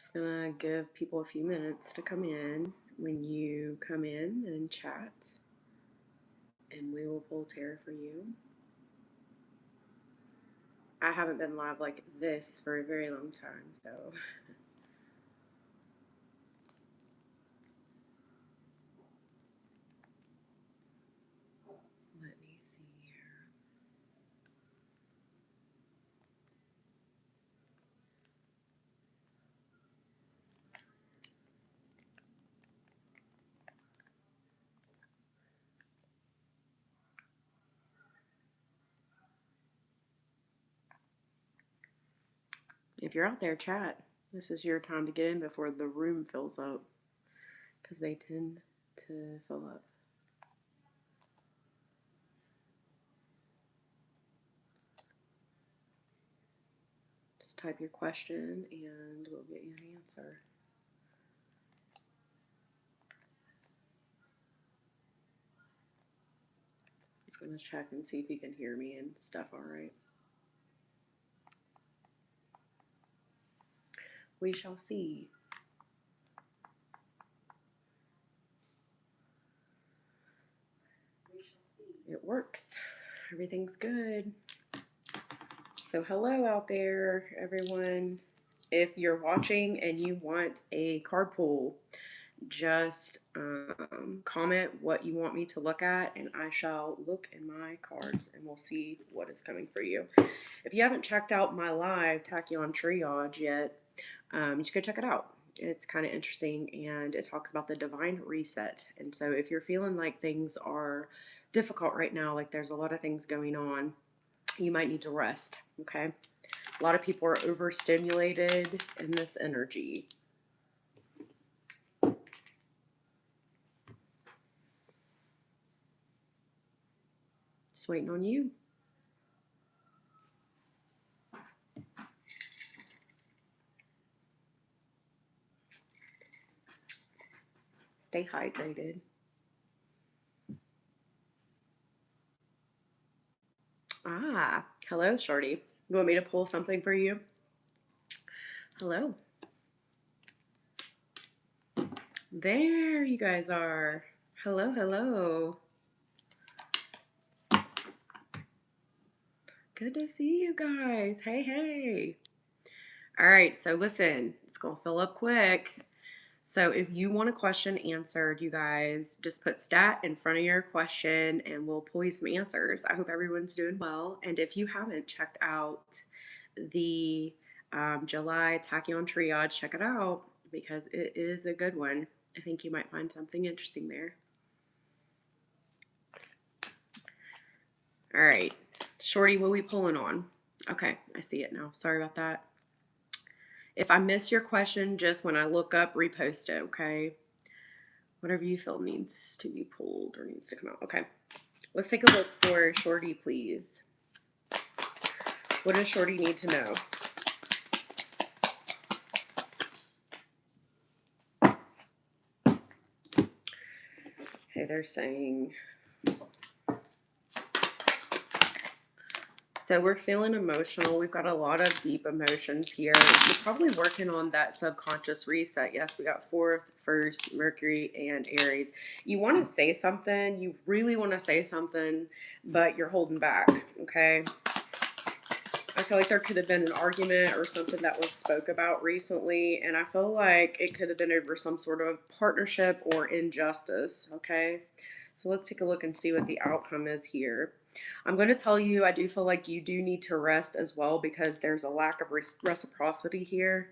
Just gonna give people a few minutes to come in. When you come in, then chat, and we will pull tarot for you. I haven't been live like this for a very long time, so let me see here. If you're out there, chat. This is your time to get in before the room fills up, because they tend to fill up. Just type your question and we'll get you an answer. Just going to check and see if you can hear me and stuff all right. We shall see. It works. Everything's good. So hello out there, everyone. If you're watching and you want a card pull, just comment what you want me to look at, and I shall look in my cards and we'll see what is coming for you. If you haven't checked out my live Taccion Triage yet, you should go check it out. It's kind of interesting, and it talks about the divine reset. And so if you're feeling like things are difficult right now, like there's a lot of things going on, you might need to rest, okay? A lot of people are overstimulated in this energy. Just waiting on you. Stay hydrated. Ah, hello, Shorty. You want me to pull something for you? Hello. There you guys are. Hello, hello. Good to see you guys. Hey, hey. All right, so listen, it's going to fill up quick. So if you want a question answered, you guys, just put stat in front of your question and we'll pull you some answers. I hope everyone's doing well. And if you haven't checked out the July Taccion Triage, check it out because it is a good one. I think you might find something interesting there. All right, Shorty, what are we pulling on? Okay, I see it now. Sorry about that. If I miss your question, just when I look up, repost it, okay? Whatever you feel needs to be pulled or needs to come out. Okay, let's take a look for Shorty, please. What does Shorty need to know? Okay, they're saying... So we're feeling emotional. We've got a lot of deep emotions here. We're probably working on that subconscious reset. Yes, we got 4th, 1st, Mercury, and Aries. You want to say something. You really want to say something, but you're holding back, okay? I feel like there could have been an argument or something that was spoke about recently, and I feel like it could have been over some sort of partnership or injustice, okay? So let's take a look and see what the outcome is here. I'm going to tell you, I do feel like you do need to rest as well because there's a lack of reciprocity here.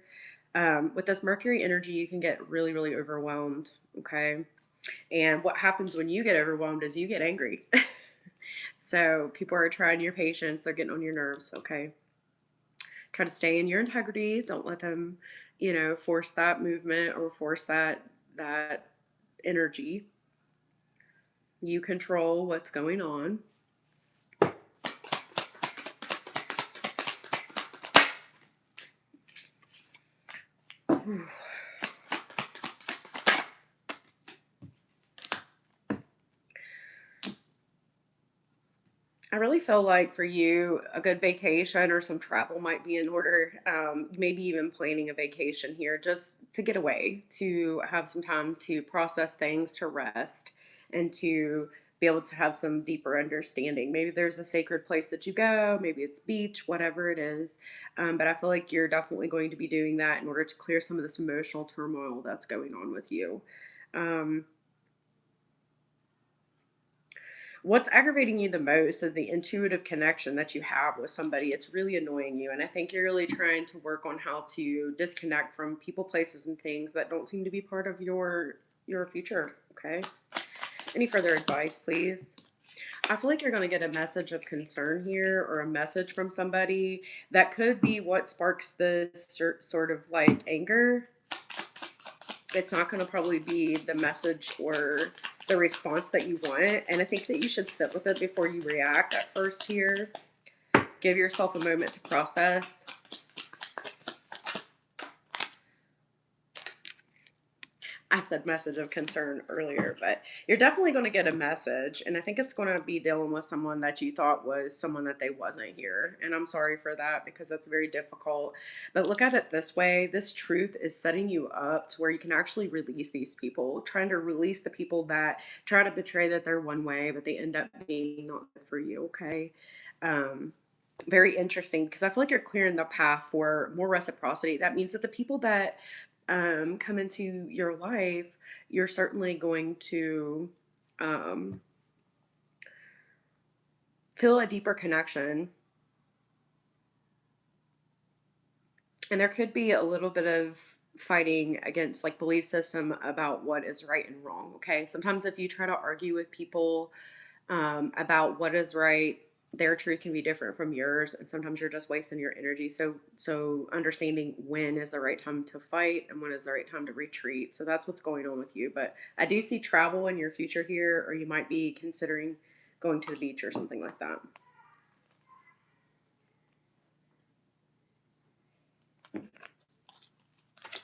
With this Mercury energy, you can get really, really overwhelmed, okay? And what happens when you get overwhelmed is you get angry. So people are trying your patience. They're getting on your nerves, okay? Try to stay in your integrity. Don't let them, you know, force that movement or force that energy. You control what's going on. I really feel like for you, a good vacation or some travel might be in order. Maybe even planning a vacation here just to get away, to have some time to process things, to rest, and to be able to have some deeper understanding. Maybe there's a sacred place that you go, maybe it's beach, whatever it is. But I feel like you're definitely going to be doing that in order to clear some of this emotional turmoil that's going on with you. Um, What's aggravating you the most is the intuitive connection that you have with somebody. It's really annoying you. And I think you're really trying to work on how to disconnect from people, places, and things that don't seem to be part of your future. Okay. Any further advice, please? I feel like you're going to get a message of concern here or a message from somebody that could be what sparks this sort of like anger. It's not going to probably be the message or the response that you want. And I think that you should sit with it before you react at first here. Give yourself a moment to process. I said message of concern earlier, but you're definitely going to get a message. And I think it's going to be dealing with someone that you thought was someone that they wasn't here. And I'm sorry for that because that's very difficult. But look at it this way. This truth is setting you up to where you can actually release these people, trying to release the people that try to betray that they're one way, but they end up being not good for you. Okay. Um, Very interesting because I feel like you're clearing the path for more reciprocity. That means that the people that come into your life, you're certainly going to um, feel a deeper connection. And there could be a little bit of fighting against like belief system about what is right and wrong. Okay. Sometimes if you try to argue with people about what is right, their truth can be different from yours, and sometimes you're just wasting your energy. So understanding when is the right time to fight and when is the right time to retreat. So that's what's going on with you. But I do see travel in your future here, or you might be considering going to the beach or something like that.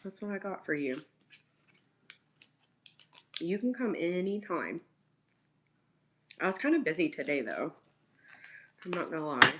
That's what I got for you. You can come anytime. I was kind of busy today though. I'm not gonna lie.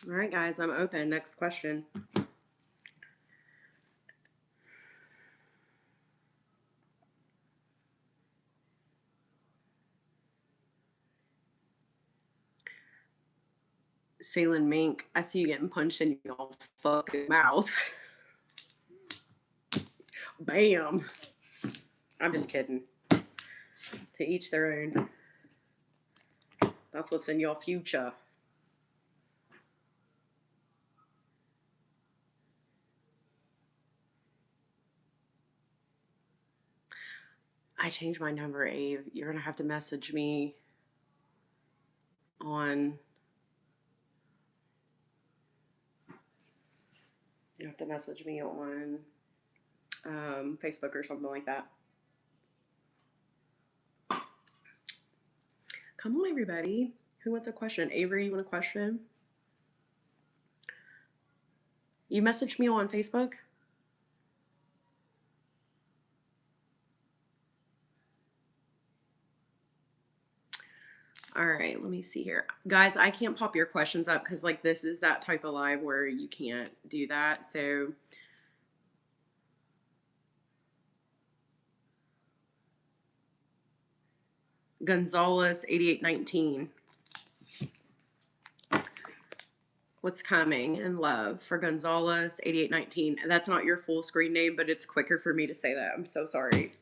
All right, guys, I'm open. Next question. Salem Mink, I see you getting punched in your fucking mouth. Bam. I'm just kidding. To each their own. That's what's in your future. I changed my number, Ave. You're gonna have to message me on. You have to message me on Facebook or something like that. Come on, everybody. Who wants a question? Avery, you want a question? You messaged me on Facebook? All right, let me see here. Guys, I can't pop your questions up because, like, this is that type of live where you can't do that. So, Gonzalez 8819. What's coming in love for Gonzalez 8819? That's not your full screen name, but it's quicker for me to say that. I'm so sorry.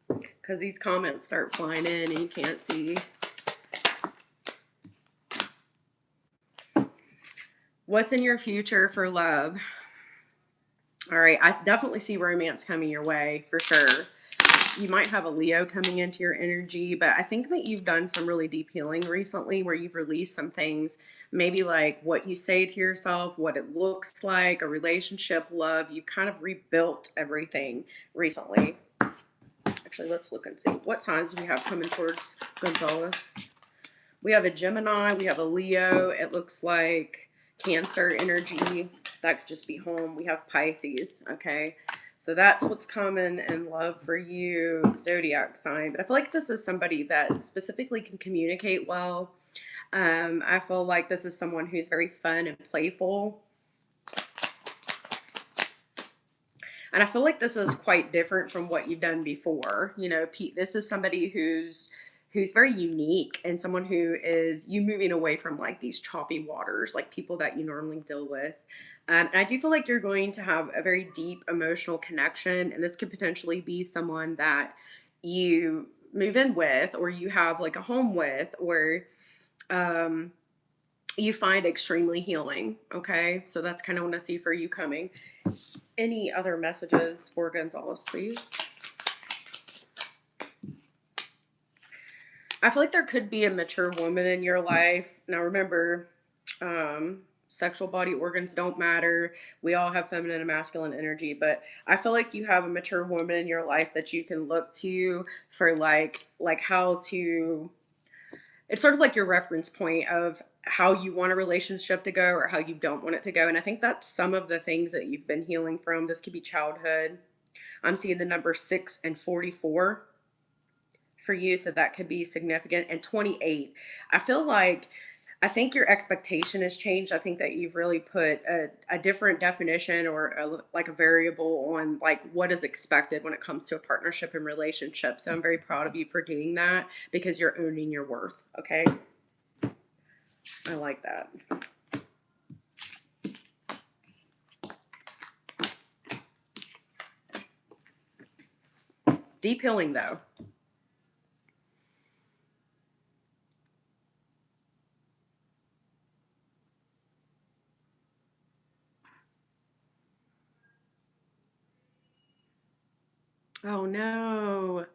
Because these comments start flying in and you can't see. What's in your future for love? All right, I definitely see romance coming your way for sure. You might have a Leo coming into your energy, but I think that you've done some really deep healing recently where you've released some things, maybe like what you say to yourself, what it looks like, a relationship, love. You've kind of rebuilt everything recently. Actually, let's look and see what signs do we have coming towards Gonzalez. We have a Gemini, we have a Leo. It looks like Cancer energy. That could just be home. We have Pisces. Okay. So that's what's coming in love for you, zodiac sign. But I feel like this is somebody that specifically can communicate well. I feel like this is someone who's very fun and playful. And I feel like this is quite different from what you've done before. You know, this is somebody who's very unique and someone who is you moving away from like these choppy waters, like people that you normally deal with. And I do feel like you're going to have a very deep emotional connection, and this could potentially be someone that you move in with, or you have like a home with, or um, you find extremely healing. Okay, so that's kind of what I see for you coming. Any other messages for Gonzalez, please? I feel like there could be a mature woman in your life. Now, remember, sexual body organs don't matter. We all have feminine and masculine energy, but I feel like you have a mature woman in your life that you can look to for like how to. It's sort of like your reference point of how you want a relationship to go or how you don't want it to go. And I think that's some of the things that you've been healing from. This could be childhood. I'm seeing the number 6 and 44 for you, so that could be significant. And 28. I feel like I think your expectation has changed. I think that you've really put a different definition or like a variable on like what is expected when it comes to a partnership and relationship. So I'm very proud of you for doing that because you're owning your worth. Okay. I like that. Deep healing though. Oh no.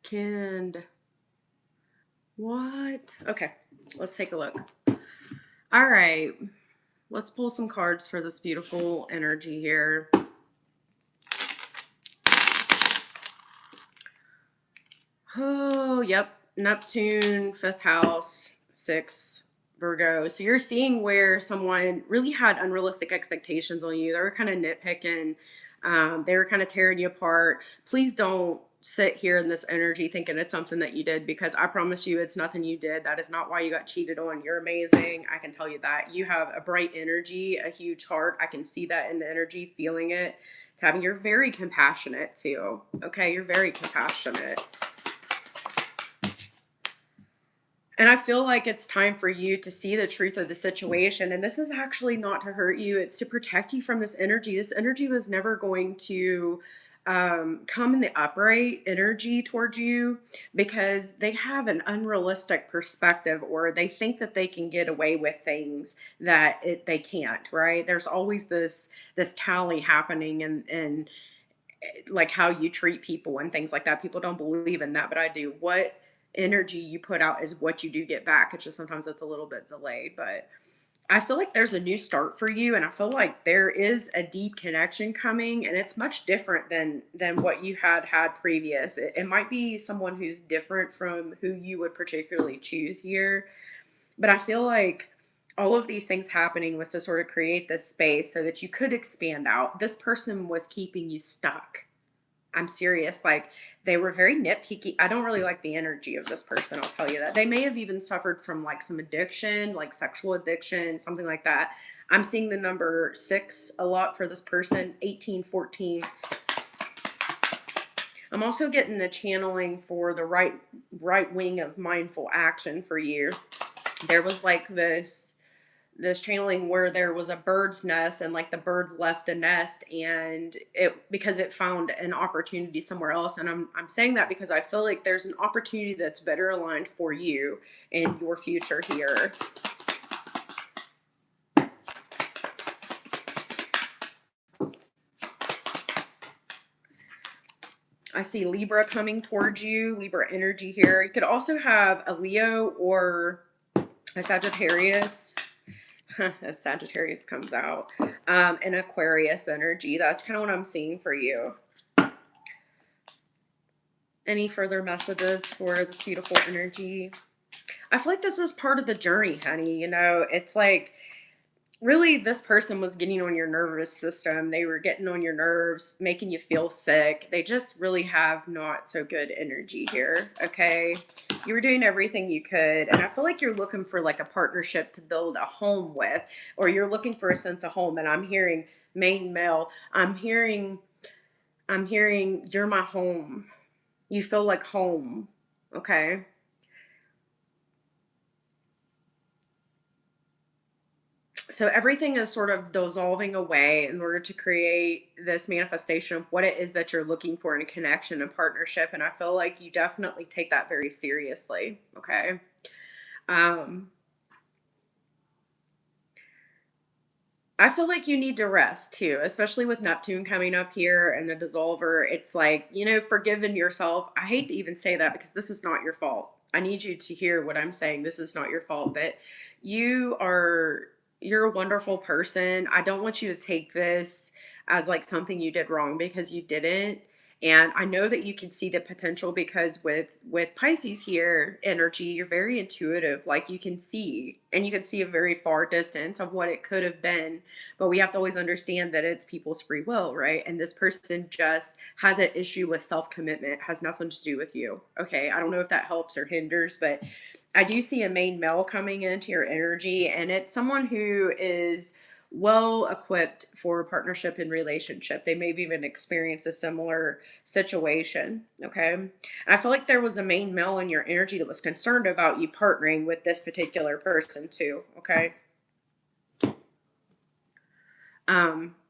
Kend. What? Okay. Let's take a look. All right. Let's pull some cards for this beautiful energy here. Oh, yep. Neptune, fifth house, six, Virgo. So you're seeing where someone really had unrealistic expectations on you. They were kind of nitpicking. They were kind of tearing you apart. Please don't sit here in this energy thinking it's something that you did, because I promise you it's nothing you did. That is not why you got cheated on. You're amazing. I can tell you that. You have a bright energy, a huge heart. I can see that in the energy, feeling it. Tabby, you're very compassionate too. Okay, you're very compassionate. And I feel like it's time for you to see the truth of the situation. And this is actually not to hurt you, it's to protect you from this energy. This energy was never going to come in the upright energy towards you, because they have an unrealistic perspective, or they think that they can get away with things that they can't, right? There's always this tally happening, and like how you treat people and things like that. People don't believe in that, but I do. What energy you put out is what you do get back. It's just sometimes it's a little bit delayed, but I feel like there's a new start for you, and I feel like there is a deep connection coming, and it's much different than what you had previous. It might be someone who's different from who you would particularly choose here, but I feel like all of these things happening was to sort of create this space so that you could expand out. This person was keeping you stuck. I'm serious. Like, they were very nitpicky. I don't really like the energy of this person. I'll tell you that. They may have even suffered from like some addiction, like sexual addiction, something like that. I'm seeing the number 6 a lot for this person, 18, 14. I'm also getting the channeling for the right wing of mindful action for you. There was like this channeling where there was a bird's nest, and like the bird left the nest, and it because it found an opportunity somewhere else. And I'm saying that because I feel like there's an opportunity that's better aligned for you in your future here. I see Libra coming towards you, Libra energy here. You could also have a Leo or a Sagittarius. As Sagittarius comes out, an Aquarius energy. That's kind of what I'm seeing for you. Any further messages for this beautiful energy? I feel like this is part of the journey, honey. You know, it's like really this person was getting on your nervous system. They were getting on your nerves, making you feel sick. They just really have not so good energy here. Okay. You were doing everything you could. And I feel like you're looking for like a partnership to build a home with, or you're looking for a sense of home. And I'm hearing main male. I'm hearing you're my home. You feel like home. Okay. So everything is sort of dissolving away in order to create this manifestation of what it is that you're looking for in a connection and partnership. And I feel like you definitely take that very seriously. Okay. Um, I feel like you need to rest too, especially with Neptune coming up here and the dissolver. It's like, you know, forgiving yourself. I hate to even say that because this is not your fault. I need you to hear what I'm saying. This is not your fault, but you are, you're a wonderful person. I don't want you to take this as like something you did wrong because you didn't. And I know that you can see the potential because with Pisces here energy, you're very intuitive. Like you can see, and you can see a very far distance of what it could have been. But we have to always understand that it's people's free will, right? And this person just has an issue with self-commitment, has nothing to do with you. Okay. I don't know if that helps or hinders, but I do see a main male coming into your energy, and it's someone who is well equipped for partnership and relationship. They may have even experienced a similar situation. Okay. And I feel like there was a main male in your energy that was concerned about you partnering with this particular person too. Okay.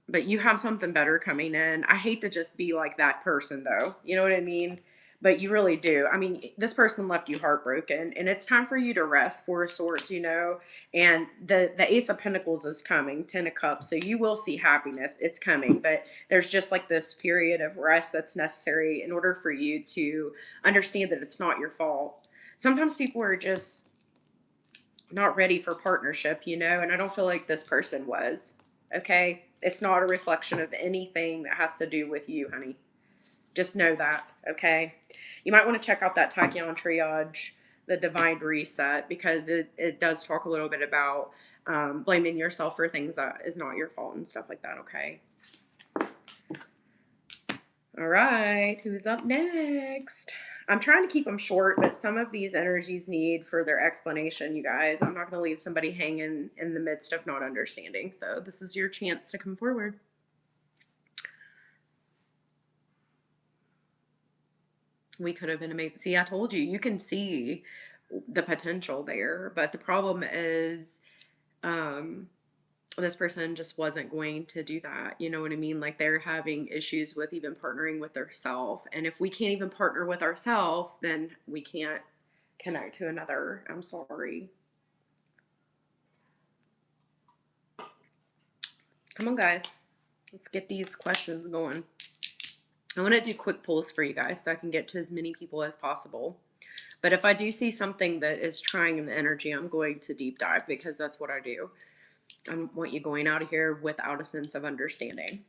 But you have something better coming in. I hate to just be like that person though. You know what I mean? But you really do. I mean, this person left you heartbroken, and it's time for you to rest, Four of Swords, you know. And the Ace of Pentacles is coming, Ten of Cups. So you will see happiness. It's coming, but there's just like this period of rest that's necessary in order for you to understand that it's not your fault. Sometimes people are just not ready for partnership, you know, and I don't feel like this person was. Okay. It's not a reflection of anything that has to do with you, honey. Just know that. Okay. You might want to check out that Taccion Triage, the Divine Reset, because it does talk a little bit about blaming yourself for things that is not your fault and stuff like that. Okay. All right. Who's up next? I'm trying to keep them short, but some of these energies need further explanation, you guys. I'm not going to leave somebody hanging in the midst of not understanding. So this is your chance to come forward. We could have been amazing. See, I told you, you can see the potential there, but the problem is, this person just wasn't going to do that. You know what I mean? Like they're having issues with even partnering with themselves. And if we can't even partner with ourselves, then we can't connect to another. I'm sorry. Come on, guys. Let's get these questions going. I want to do quick pulls for you guys so I can get to as many people as possible. But if I do see something that is trying in the energy, I'm going to deep dive because that's what I do. I want you going out of here without a sense of understanding.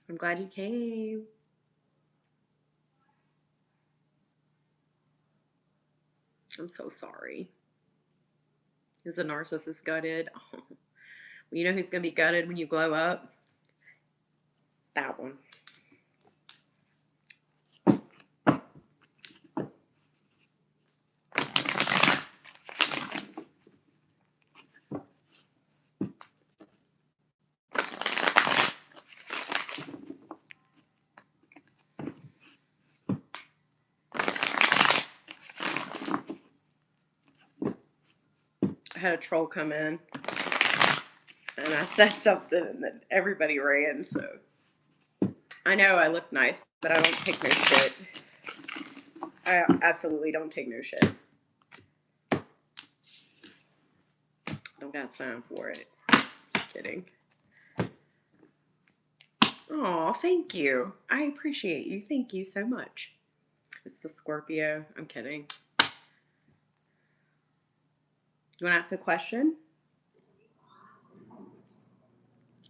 I'm glad you came. I'm so sorry. Is a narcissist gutted? Oh. Well, you know who's going to be gutted when you glow up? That one. I had a troll come in and I said something and then everybody ran. So I know I look nice, but I don't take no shit. I absolutely don't take no shit. Don't got time for it. Just kidding. Oh, thank you. I appreciate you. Thank you so much. It's the Scorpio. I'm kidding. You want to ask a question?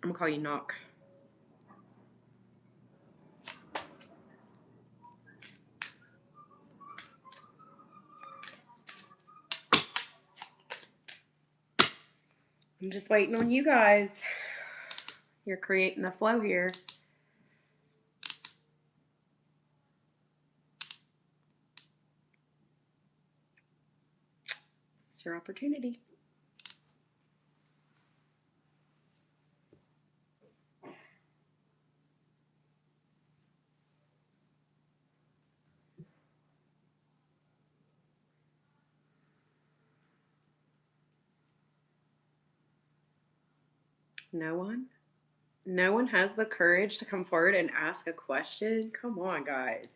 I'm going to call you Knock. I'm just waiting on you guys. You're creating the flow here. It's your opportunity. No one? No one has the courage to come forward and ask a question? Come on, guys.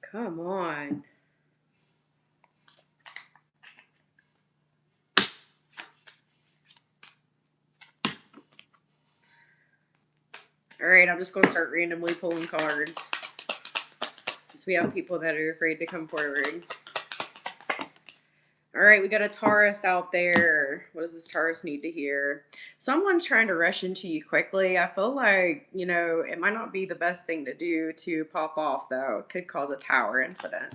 Come on. All right, I'm just going to start randomly pulling cards. Since we have people that are afraid to come forward. All right, we got a Taurus out there. What does this Taurus need to hear? Someone's trying to rush into you quickly. I feel like, you know, it might not be the best thing to do to pop off, though. It could cause a tower incident.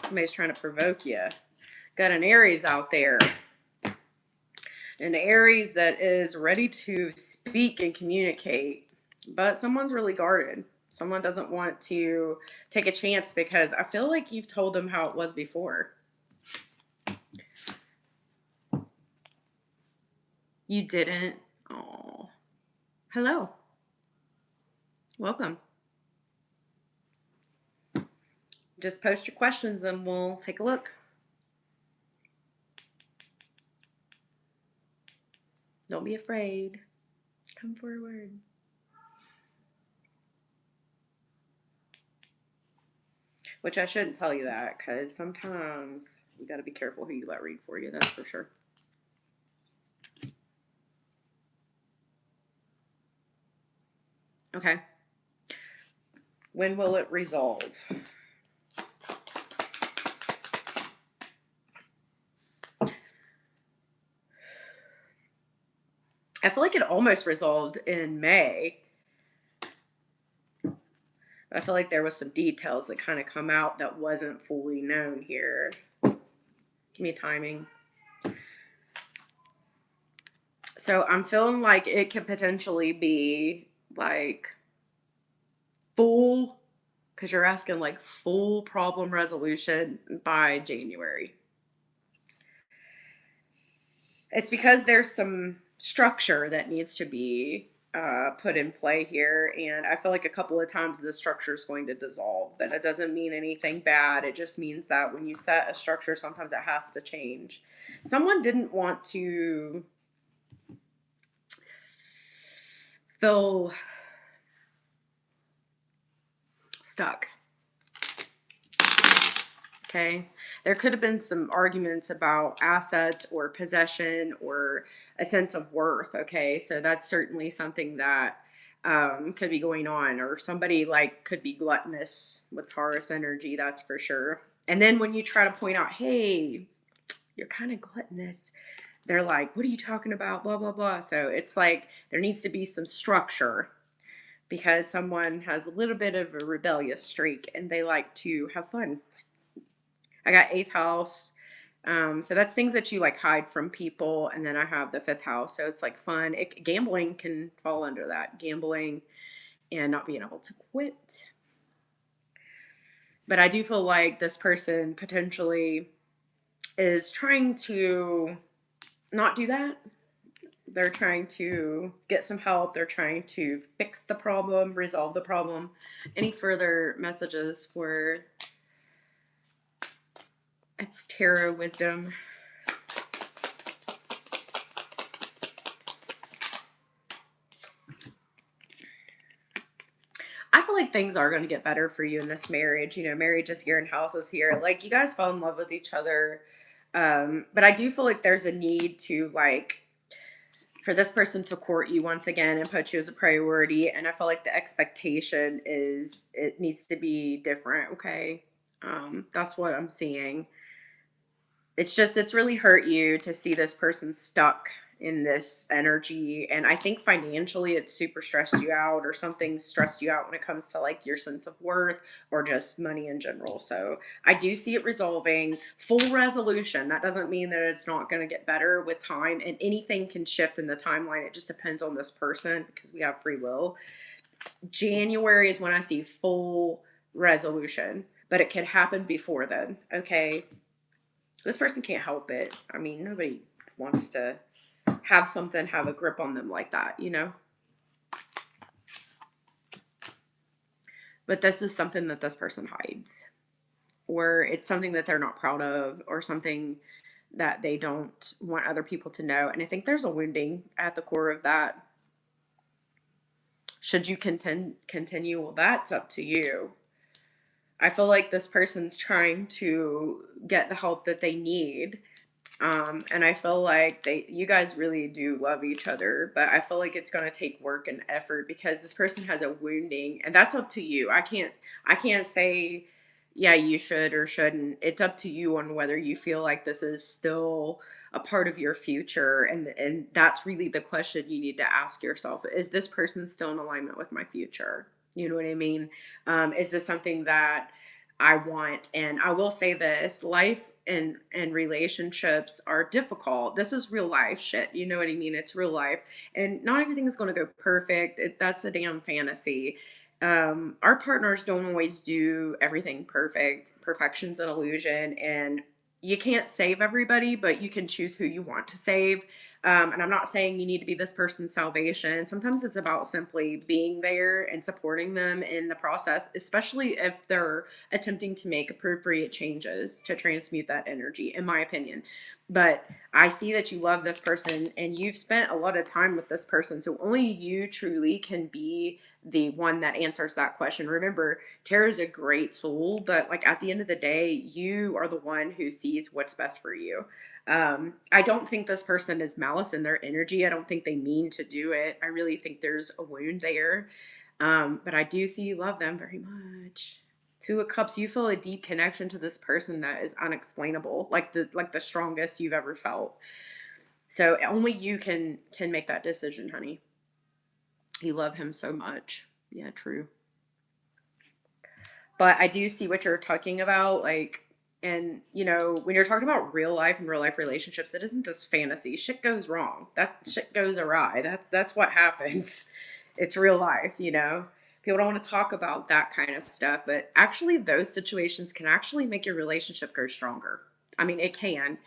Somebody's trying to provoke you. Got an Aries out there. An Aries that is ready to speak and communicate. But someone's really guarded. Someone doesn't want to take a chance because I feel like you've told them how it was before. You didn't? Oh. Hello. Welcome. Just post your questions and we'll take a look. Don't be afraid. Come forward. Which I shouldn't tell you that because sometimes you got to be careful who you let read for you. That's for sure. Okay. When will it resolve? I feel like it almost resolved in May. I feel like there was some details that kind of come out that wasn't fully known here. Give me timing. So I'm feeling like it could potentially be like full, because you're asking like full problem resolution by January. It's because there's some structure that needs to be put in play here. And I feel like a couple of times the structure is going to dissolve. But it doesn't mean anything bad. It just means that when you set a structure, sometimes it has to change. Someone didn't want to feel stuck. Okay. There could have been some arguments about assets or possession or a sense of worth. Okay. So that's certainly something that could be going on, or somebody like could be gluttonous with Taurus energy. That's for sure. And then when you try to point out, hey, you're kind of gluttonous, they're like, what are you talking about? Blah, blah, blah. So it's like there needs to be some structure because someone has a little bit of a rebellious streak and they like to have fun. I got 8th house. So that's things that you like hide from people. And then I have the 5th house. So it's like fun. Gambling can fall under that. Gambling and not being able to quit. But I do feel like this person potentially is trying to not do that. They're trying to get some help. They're trying to fix the problem, resolve the problem. Any further messages for... It's tarot wisdom. I feel like things are going to get better for you in this marriage. You know, marriage is here and house is here. Like, you guys fell in love with each other But I do feel like there's a need to like for this person to court you once again and put you as a priority. And I feel like the expectation is it needs to be different. Okay. That's what I'm seeing. It's just, it's really hurt you to see this person stuck in this energy. And I think financially it's super stressed you out, or something stressed you out when it comes to like your sense of worth or just money in general. So I do see it resolving. Full resolution. That doesn't mean that it's not going to get better with time, and anything can shift in the timeline. It just depends on this person because we have free will. January is when I see full resolution, but it could happen before then. Okay. This person can't help it. I mean, nobody wants to have something have a grip on them like that, you know? But this is something that this person hides, or it's something that they're not proud of, or something that they don't want other people to know. And I think there's a wounding at the core of that. Should you continue? Well, that's up to you. I feel like this person's trying to get the help that they need. And I feel like you guys really do love each other, but I feel like it's going to take work and effort because this person has a wounding, and that's up to you. I can't say, yeah, you should or shouldn't. It's up to you on whether you feel like this is still a part of your future. And that's really the question you need to ask yourself. Is this person still in alignment with my future? You know what I mean? Is this something that I want? And I will say this, life and relationships are difficult. This is real life shit. You know what I mean? It's real life. And not everything is going to go perfect. That's a damn fantasy. Our partners don't always do everything perfect. Perfection's an illusion. And you can't save everybody, but you can choose who you want to save. And I'm not saying you need to be this person's salvation. Sometimes it's about simply being there and supporting them in the process, especially if they're attempting to make appropriate changes to transmute that energy, in my opinion. But I see that you love this person and you've spent a lot of time with this person. So only you truly can be the one that answers that question. Remember, tarot is a great tool, but like at the end of the day, you are the one who sees what's best for you. I don't think this person is malice in their energy. I don't think they mean to do it. I really think there's a wound there. But I do see you love them very much. Two of Cups, you feel a deep connection to this person that is unexplainable, like the strongest you've ever felt. So only you can make that decision, honey. You love him so much. Yeah, true. But I do see what you're talking about, like, and you know, when you're talking about real life and real life relationships, it isn't this fantasy. Shit goes wrong. That shit goes awry. That's what happens. It's real life, you know. People don't want to talk about that kind of stuff, but actually those situations can actually make your relationship grow stronger. I mean, it can.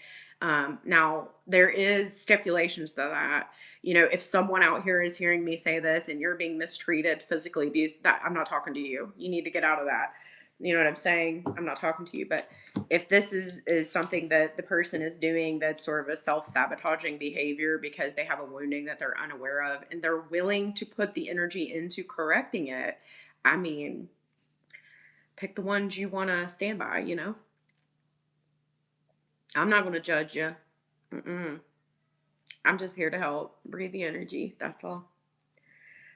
Now there is stipulations to that. You know, if someone out here is hearing me say this and you're being mistreated, physically abused, that I'm not talking to you. You need to get out of that. You know what I'm saying? I'm not talking to you. But if this is something that the person is doing that's sort of a self-sabotaging behavior because they have a wounding that they're unaware of and they're willing to put the energy into correcting it, I mean, pick the ones you want to stand by, you know? I'm not going to judge you. Mm-mm. I'm just here to help. Breathe the energy. That's all.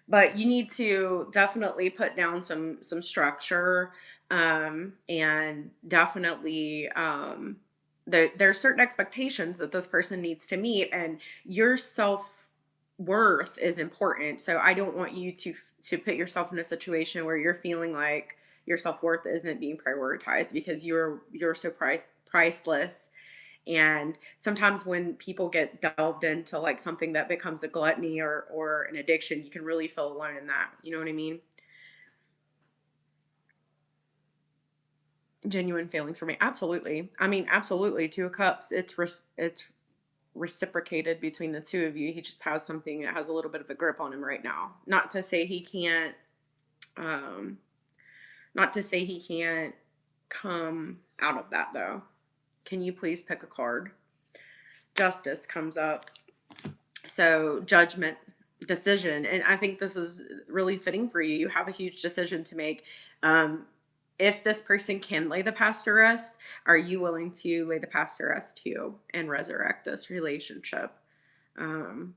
But you need to definitely put down some structure, and definitely there are certain expectations that this person needs to meet, and your self worth is important. So I don't want you to put yourself in a situation where you're feeling like your self worth isn't being prioritized because you're so priceless. And sometimes when people get delved into like something that becomes a gluttony or an addiction, you can really feel alone in that. You know what I mean? Genuine feelings for me. Absolutely. I mean, absolutely. Two of Cups. It's reciprocated between the two of you. He just has something that has a little bit of a grip on him right now. Um not to say he can't come out of that though. Can you please pick a card? Justice comes up. So judgment, decision. And I think this is really fitting for you. You have a huge decision to make. Um, if this person can lay the past to rest, are you willing to lay the past to rest too and resurrect this relationship? Um,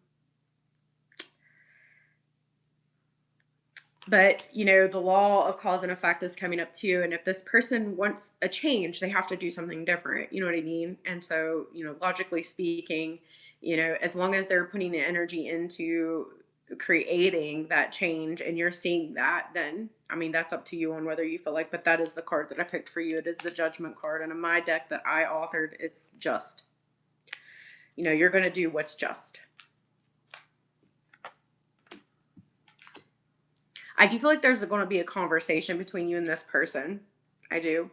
but the law of cause and effect is coming up too. And if this person wants a change, they have to do something different. You know what I mean? And so, logically speaking, as long as they're putting the energy into creating that change and you're seeing that, then I mean, that's up to you on whether you feel like, but that is the card that I picked for you. It is the judgment card. And in my deck that I authored, it's just, you're going to do what's just. I do feel like there's going to be a conversation between you and this person. I do.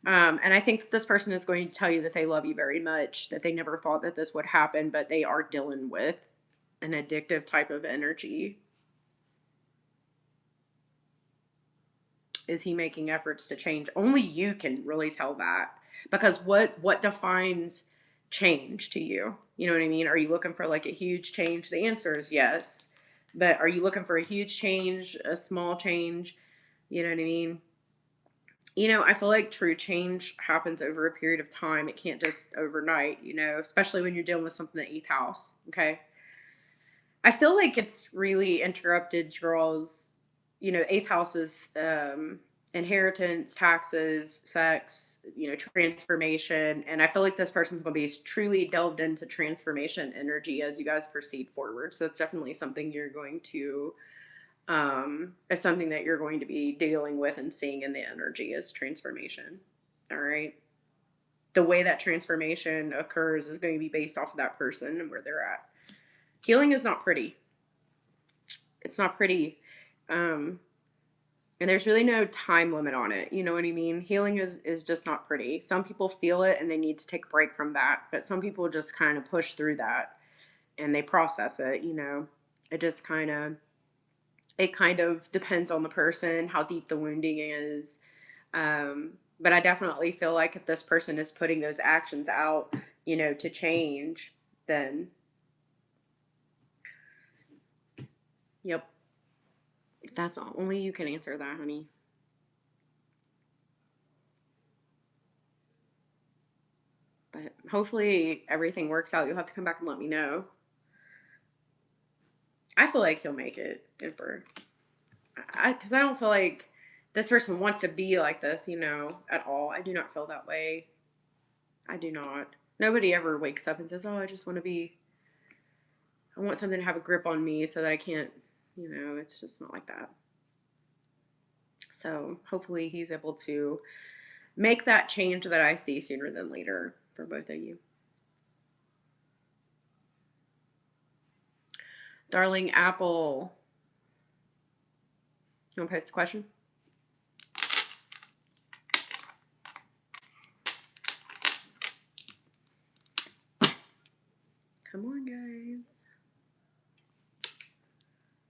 And I think that this person is going to tell you that they love you very much, that they never thought that this would happen, but they are dealing with an addictive type of energy. Is he making efforts to change? Only you can really tell that, because what defines change to you? You know what I mean? Are you looking for like a huge change? The answer is yes. But are you looking for a huge change, a small change? You know what I mean? I feel like true change happens over a period of time. It can't just overnight, especially when you're dealing with something in the eighth house. Okay. I feel like it's really interrupted draws, eighth houses, inheritance, taxes, sex, transformation. And I feel like this person's going to be truly delved into transformation energy as you guys proceed forward. So that's definitely something you're going to it's something that you're going to be dealing with and seeing in the energy is transformation. All right. The way that transformation occurs is going to be based off of that person and where they're at. Healing is not pretty. It's not pretty. And there's really no time limit on it. You know what I mean? Healing is just not pretty. Some people feel it and they need to take a break from that, but some people just kind of push through that and they process it. It just it kind of depends on the person, how deep the wounding is. But I definitely feel like if this person is putting those actions out, to change, then, yep, that's all. Only you can answer that, honey. But hopefully everything works out. You'll have to come back and let me know. I feel like he'll make it, Emperor. Because I don't feel like this person wants to be like this, at all. I do not feel that way. I do not. Nobody ever wakes up and says, "Oh, I want something to have a grip on me so that I can't," it's just not like that. So hopefully he's able to make that change that I see sooner than later for both of you. Darling Apple, you want to post a question? Come on,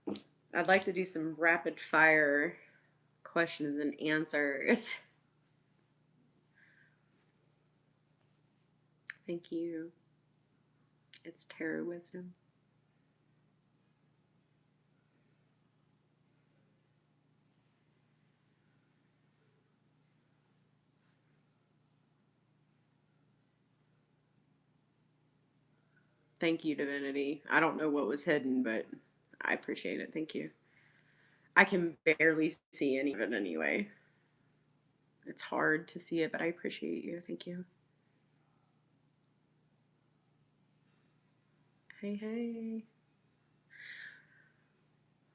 guys. I'd like to do some rapid fire questions and answers. Thank you. It's tarot wisdom. Thank you, Divinity. I don't know what was hidden, but I appreciate it. Thank you. I can barely see any of it anyway. It's hard to see it, but I appreciate you. Thank you. Hey, hey.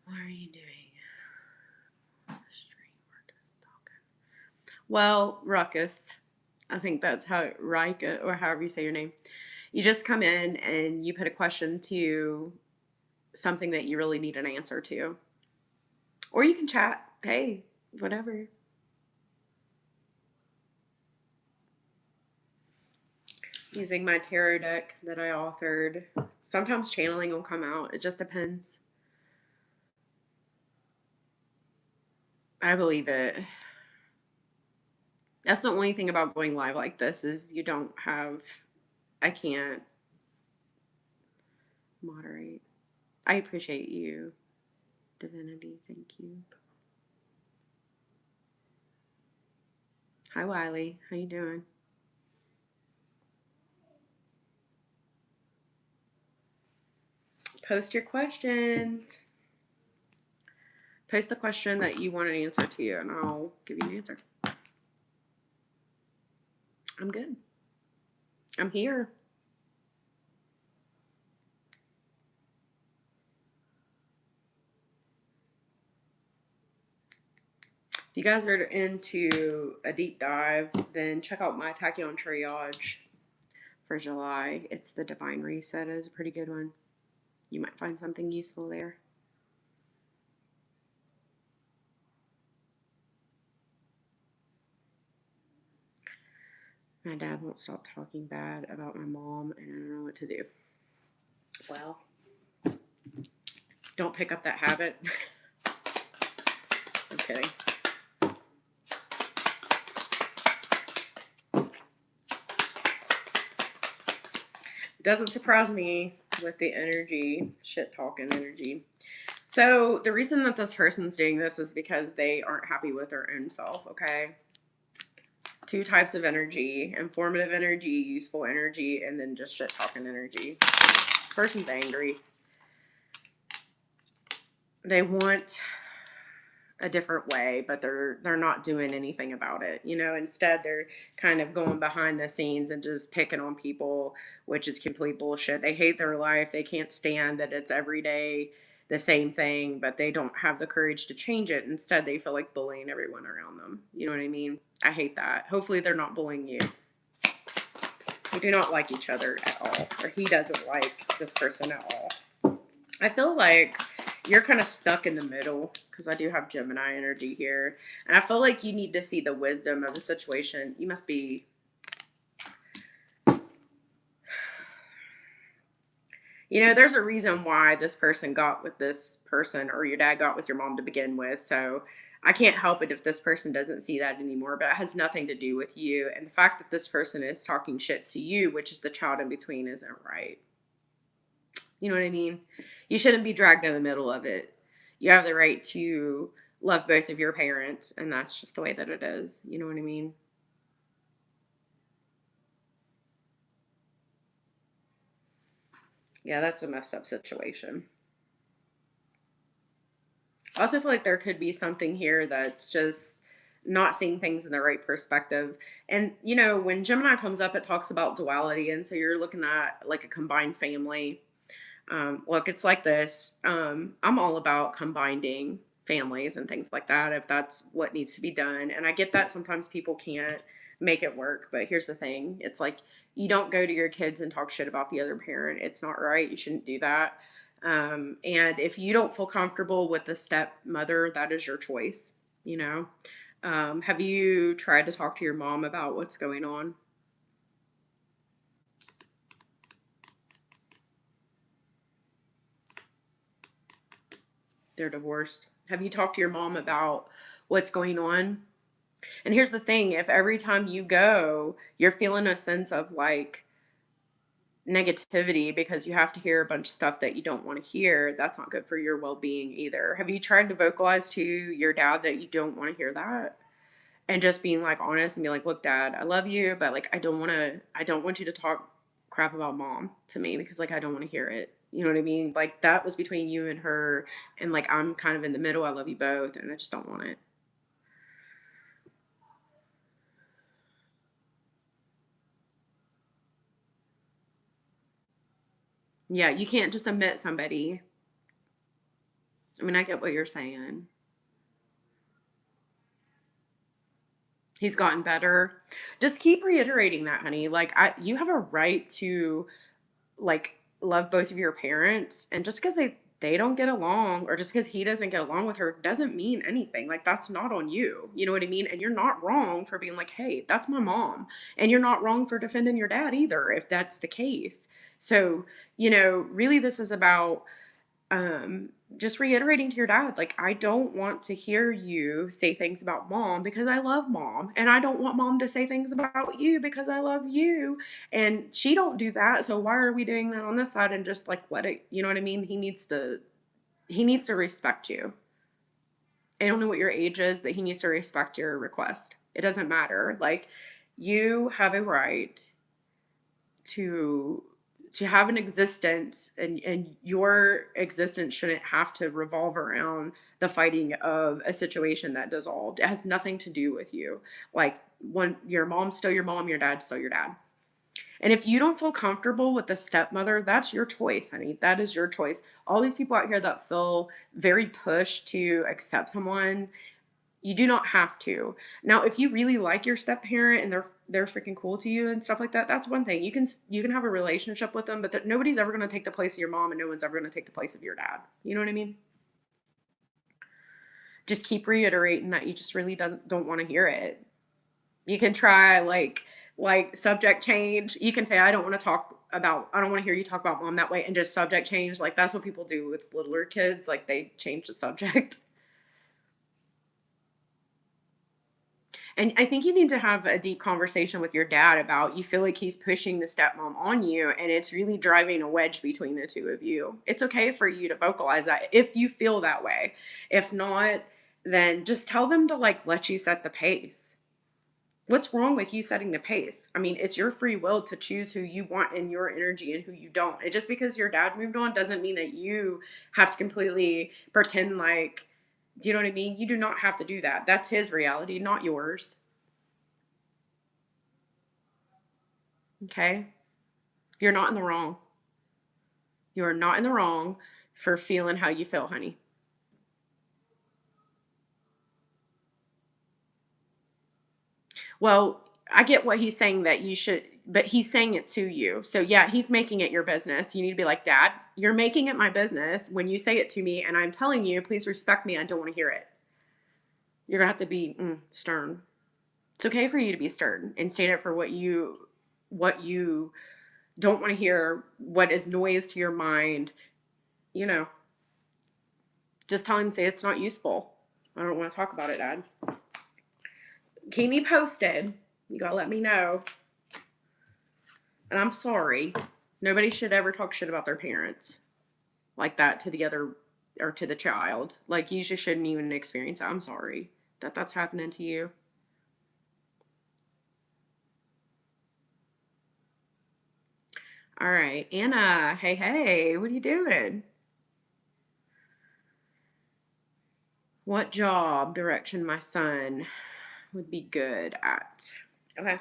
What are you doing? Well, Ruckus, I think that's how Rika, or however you say your name. You just come in and you put a question to something that you really need an answer to. Or you can chat. Hey, whatever. Using my tarot deck that I authored. Sometimes channeling will come out. It just depends. I believe it. That's the only thing about going live like this is you don't have, I can't moderate. I appreciate you, Divinity. Thank you. Hi, Wiley. How you doing? Post your questions. Post the question that you want an answer to, and I'll give you an answer. I'm good. I'm here. If you guys are into a deep dive, then check out my Taccion Triage for July. It's the Divine Reset. It's a pretty good one. You might find something useful there. My dad won't stop talking bad about my mom, and I don't know what to do. Well, don't pick up that habit. I'm kidding. Doesn't surprise me with the energy, shit talking energy. So the reason that this person's doing this is because they aren't happy with their own self, okay? Two types of energy: informative energy, useful energy, and then just shit talking energy. This person's angry. They want a different way, but they're not doing anything about it. You know, instead they're kind of going behind the scenes and just picking on people, which is complete bullshit. They hate their life. They can't stand that it's every day the same thing, but they don't have the courage to change it. Instead, they feel like bullying everyone around them. You know what I mean? I hate that. Hopefully they're not bullying you. We do not like each other at all, or he doesn't like this person at all. I feel like you're kind of stuck in the middle because I do have Gemini energy here. And I feel like you need to see the wisdom of the situation. You must be... You know, there's a reason why this person got with this person, or your dad got with your mom to begin with. So I can't help it if this person doesn't see that anymore, but it has nothing to do with you. And the fact that this person is talking shit to you, which is the child in between, isn't right. You know what I mean? You shouldn't be dragged in the middle of it. You have the right to love both of your parents, and that's just the way that it is. You know what I mean? Yeah, that's a messed up situation. I also feel like there could be something here that's just not seeing things in the right perspective. And, you know, when Gemini comes up, it talks about duality. And so you're looking at like a combined family. Look, it's like this. I'm all about combining families and things like that if that's what needs to be done. And I get that sometimes people can't make it work, but here's the thing: it's like you don't go to your kids and talk shit about the other parent. It's not right. You shouldn't do that. And if you don't feel comfortable with the stepmother, that is your choice. You know. Have you tried to talk to your mom about what's going on? They're divorced. Have you talked to your mom about what's going on? And here's the thing: if every time you go, you're feeling a sense of like negativity because you have to hear a bunch of stuff that you don't want to hear, that's not good for your well being either. Have you tried to vocalize to your dad that you don't want to hear that? And just being like honest and be like, look, dad, I love you, but like I don't want you to talk crap about mom to me because like I don't want to hear it. You know what I mean? Like that was between you and her, and like I'm kind of in the middle. I love you both, and I just don't want it. Yeah, you can't just admit somebody. I mean, I get what you're saying. He's gotten better. Just keep reiterating that, honey. Like you have a right to like love both of your parents, and just because they don't get along, or just because he doesn't get along with her, doesn't mean anything. Like that's not on you. You know what I mean? And you're not wrong for being like, "Hey, that's my mom." And you're not wrong for defending your dad either if that's the case. So, you know, really this is about um just reiterating to your dad, like, I don't want to hear you say things about mom because I love mom, and I don't want mom to say things about you because I love you, and she don't do that, so why are we doing that on this side? And just like let it, you know what I mean? He needs to respect you. I don't know what your age is, but he needs to respect your request. It doesn't matter. Like, you have a right to have an existence, and your existence shouldn't have to revolve around the fighting of a situation that dissolved. It has nothing to do with you. Like, when your mom's still your mom, your dad's still your dad. And if you don't feel comfortable with the stepmother, that's your choice, honey. That is your choice. All these people out here that feel very pushed to accept someone, you do not have to. Now, if you really like your step parent and they're freaking cool to you and stuff like that, that's one thing. You can have a relationship with them, but nobody's ever going to take the place of your mom, and no one's ever going to take the place of your dad. You know what I mean? Just keep reiterating that you just really don't want to hear it. You can try like subject change. You can say, I don't want to hear you talk about mom that way, and just subject change. Like, that's what people do with littler kids. Like, they change the subject. And I think you need to have a deep conversation with your dad about, you feel like he's pushing the stepmom on you, and it's really driving a wedge between the two of you. It's okay for you to vocalize that if you feel that way. If not, then just tell them to like let you set the pace. What's wrong with you setting the pace? I mean, it's your free will to choose who you want in your energy and who you don't. And just because your dad moved on doesn't mean that you have to completely pretend like, do you know what I mean? You do not have to do that. That's his reality, not yours. Okay? You're not in the wrong. You are not in the wrong for feeling how you feel, honey. Well, I get what he's saying, that you should, but he's saying it to you. So yeah, he's making it your business. You need to be like, Dad, you're making it my business when you say it to me, and I'm telling you, please respect me. I don't want to hear it. You're gonna have to be stern. It's okay for you to be stern and stand up for what you don't want to hear, what is noise to your mind. You know, just tell him, say it's not useful. I don't want to talk about it, Dad. Keep me posted. You gotta let me know. And I'm sorry. Nobody should ever talk shit about their parents like that to the other, or to the child. Like, you just shouldn't even experience that. I'm sorry that that's happening to you. All right, Anna. Hey, hey, what are you doing? What job direction my son would be good at? Okay.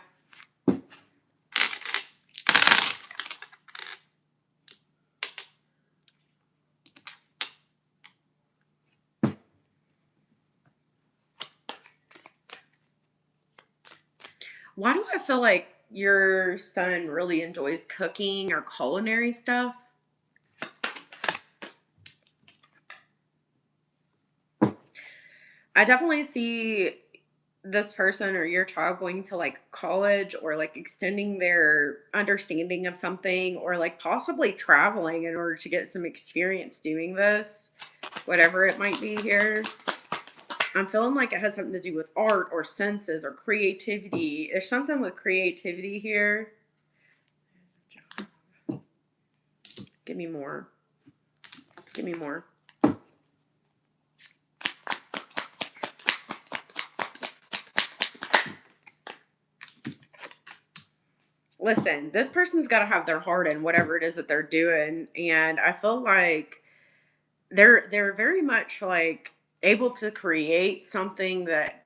Why do I feel like your son really enjoys cooking or culinary stuff? I definitely see this person or your child going to like college, or like extending their understanding of something, or like possibly traveling in order to get some experience doing this, whatever it might be here. I'm feeling like it has something to do with art or senses or creativity. There's something with creativity here. Give me more. Give me more. Listen, this person's got to have their heart in whatever it is that they're doing, and I feel like they're very much like able to create something that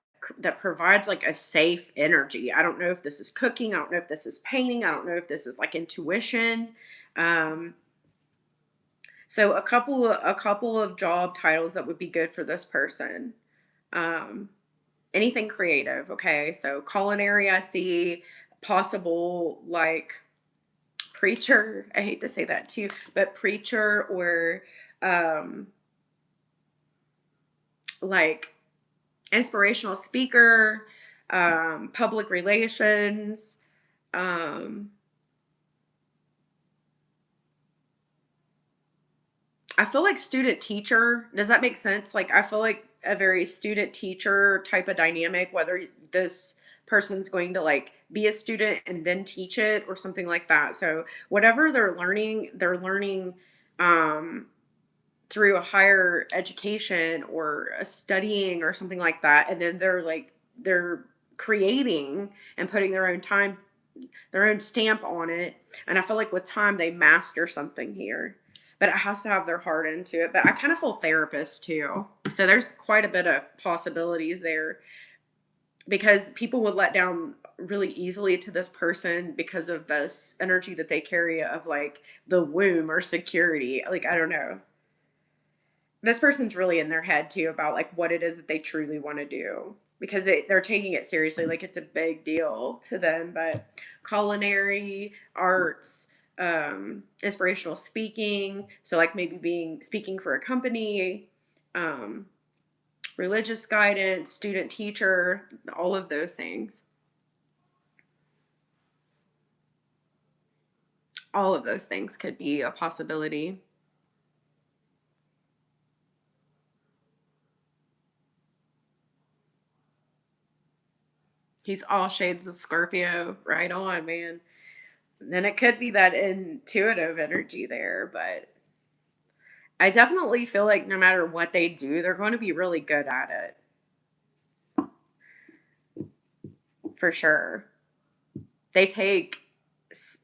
provides like a safe energy. I don't know if this is cooking, I don't know if this is painting, I don't know if this is like intuition. Um so a couple of job titles that would be good for this person. Um Anything creative, okay? So culinary, I see possible like preacher. I hate to say that too, but preacher, or um like inspirational speaker, public relations, um I feel like student teacher. Does that make sense? Like, I feel like a very student teacher type of dynamic, whether this person's going to like be a student and then teach it or something like that. So whatever they're learning um through a higher education or a studying or something like that. And then they're creating and putting their own time, their own stamp on it. And I feel like with time, they master something here. But it has to have their heart into it. But I kind of feel therapist too. So there's quite a bit of possibilities there, because people would let down really easily to this person because of this energy that they carry of like the womb or security. Like, I don't know. This person's really in their head too about like what it is that they truly want to do, because they're taking it seriously, like it's a big deal to them. But culinary arts, inspirational speaking, so like maybe being speaking for a company, um, religious guidance, student teacher, all of those things. All of those things could be a possibility. He's all shades of Scorpio. Right on, man. Then it could be that intuitive energy there, but I definitely feel like no matter what they do, they're going to be really good at it. For sure. They take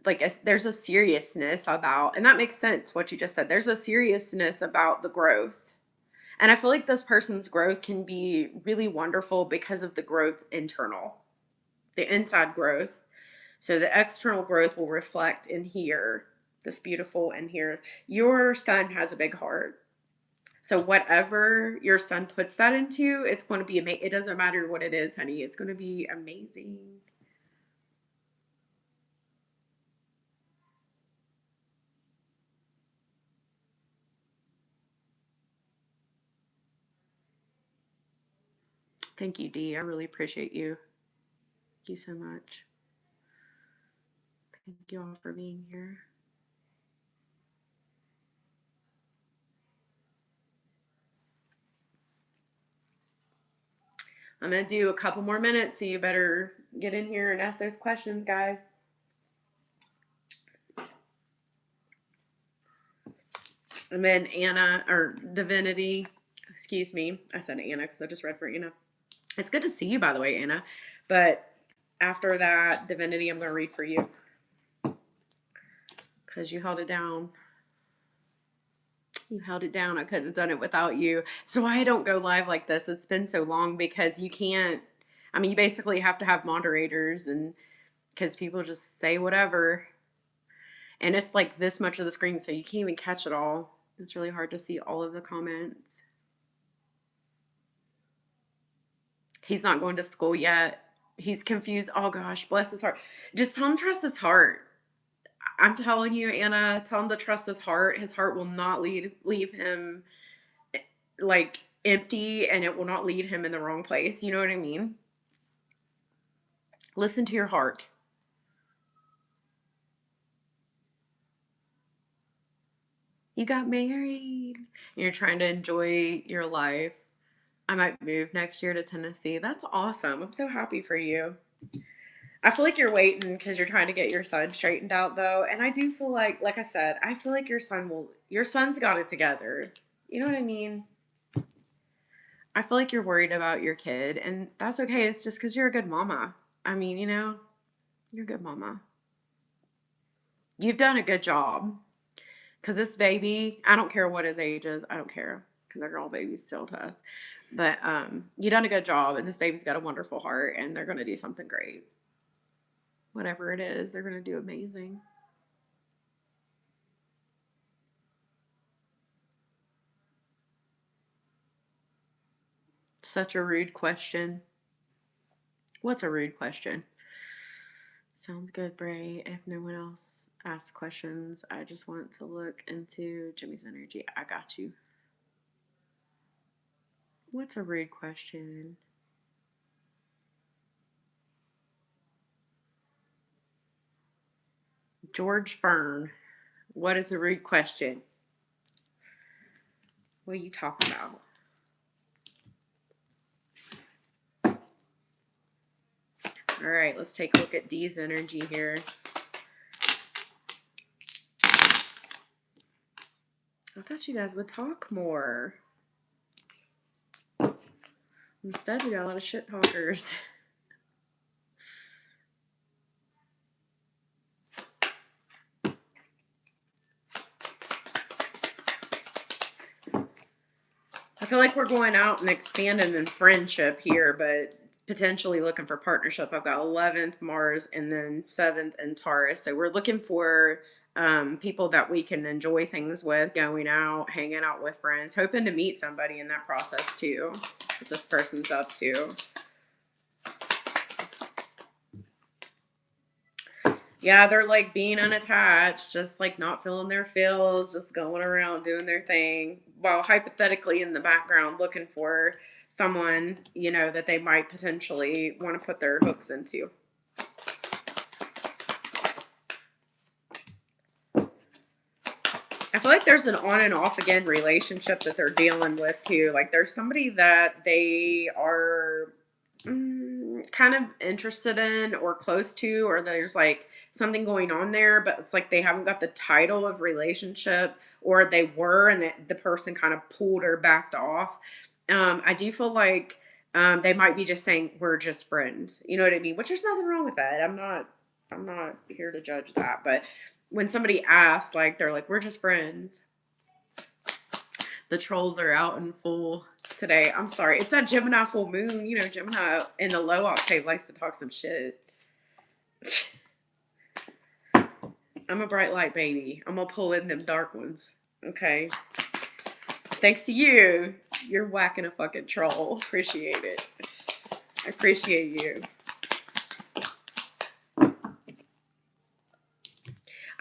like there's a seriousness about, and that makes sense what you just said. There's a seriousness about the growth. And I feel like this person's growth can be really wonderful because of the growth internal, the inside growth. So the external growth will reflect in here, this beautiful in here. Your sun has a big heart. So whatever your sun puts that into, it's going to be amazing. It doesn't matter what it is, honey. It's going to be amazing. Thank you, Dee. I really appreciate you. Thank you so much. Thank you all for being here. I'm going to do a couple more minutes, so you better get in here and ask those questions, guys. And then Anna, or Divinity, excuse me. I said Anna because I just read for Anna. It's good to see you, by the way, Anna. But after that, Divinity, I'm going to read for you because you held it down. You held it down. I couldn't have done it without you. So why I don't go live like this, it's been so long, because you can't, I mean, you basically have to have moderators, and because people just say whatever. And it's like this much of the screen, so you can't even catch it all. It's really hard to see all of the comments. He's not going to school yet. He's confused. Oh gosh, bless his heart. Just tell him to trust his heart. I'm telling you, Anna, tell him to trust his heart. His heart will not leave him like empty, and it will not lead him in the wrong place. You know what I mean? Listen to your heart. You got married. You're trying to enjoy your life. I might move next year to Tennessee. That's awesome. I'm so happy for you. I feel like you're waiting because you're trying to get your son straightened out, though. And I do feel like I said, I feel like your son's got it together. You know what I mean? I feel like you're worried about your kid, and that's okay. It's just because you're a good mama. I mean, you're a good mama. You've done a good job. Because this baby, I don't care what his age is. I don't care, because they're all babies still to us. But you done a good job, and this baby's got a wonderful heart, and they're going to do something great. Whatever it is, they're going to do amazing. Such a rude question. What's a rude question? Sounds good, Bray. If no one else asks questions, I just want to look into Jimmy's energy. I got you. What's a rude question? George Fern. What is a rude question? What are you talking about? All right, let's take a look at Dee's energy here. I thought you guys would talk more. Instead, we got a lot of shit talkers. I feel like we're going out and expanding in friendship here, but potentially looking for partnership. I've got 11th Mars and then 7th in Taurus. So we're looking for people that we can enjoy things with, going out, hanging out with friends, hoping to meet somebody in that process too, what this person's up to. Yeah, they're like being unattached, just like not feeling their feels, just going around doing their thing, while hypothetically in the background looking for someone, you know, that they might potentially want to put their hooks into. I feel like there's an on and off again relationship that they're dealing with too. Like there's somebody that they are kind of interested in or close to, or there's like something going on there, but it's like they haven't got the title of relationship, or they were and the person kind of pulled or backed off. I do feel like they might be just saying we're just friends. You know what I mean? Which there's nothing wrong with that. I'm not here to judge that, but when somebody asks, like they're like, we're just friends. The trolls are out in full today. I'm sorry. It's that Gemini full moon. You know, Gemini in the low octave likes to talk some shit. I'm a bright light baby. I'm going to pull in them dark ones. Okay. Thanks to you, you're whacking a fucking troll. Appreciate it. I appreciate you.